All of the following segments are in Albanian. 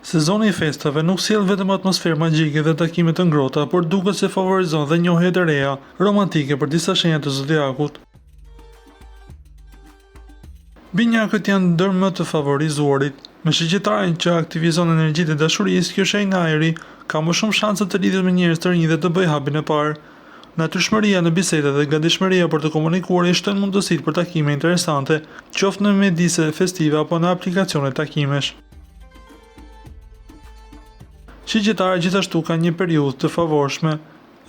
Sezoni i festave nuk sjell vetëm atmosferë magjike dhe takime të ngrohta, por duket se favorizon dhe njohje të reja, romantike për disa shenja të zodiakut. Binjakët janë ndër më të favorizuarit. Me shigjetaren që aktivizon energjitë e dashurisë, kjo shenjë ajri ka më shumë shanse të lidhet me njerëz të rinj dhe të bëjë hapin e parë. Natyrshmëria në biseda dhe gatishmëria për të komunikuar i shton mundësitë për takime interesante, qoftë në mjedise festive apo në aplikacione takimesh. Shigjetarët gjithashtu kanë një periudhë të favorshme.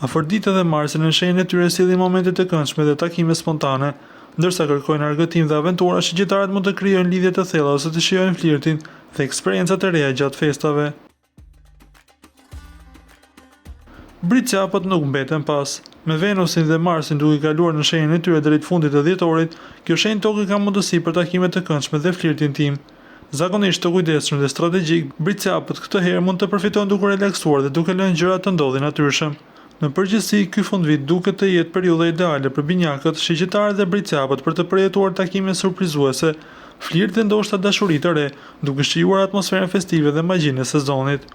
Afrodita dhe Marsi në shenjën e tyre sillin momente të këndshme dhe takime spontane, ndërsa kërkojnë argëtim dhe aventura, shigjetarët mund të krijojnë lidhje të thella ose të shijojnë flirtin dhe eksperienca të reja gjatë festave. Briçapët nuk mbeten pas. Me Venusin dhe Marsin duke kaluar në shenjën e tyre drejt fundit të dhjetorit, kjo shenjë toke ka mundësi për takime të këndshme dhe flirtin tim. Zakonisht të kujdesshëm dhe strategjik, briçapët këtë herë mund të përfitojnë duke relaksuar dhe duke lënë gjërat të ndodhin natyrshëm. Në përgjithësi, ky fundvit duket të jetë periudha ideale për binjakët, shigjetarët dhe briçapët për të përjetuar takime surprizuese, flirt dhe ndoshta dashuri të re, duke shijuar atmosferën festive dhe magjinë e sezonit.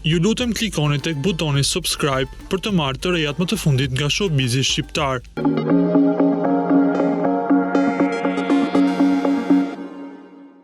Ju lutem klikoni tek butoni subscribe për të marrë të rejat më të fundit nga showbizi shqiptar.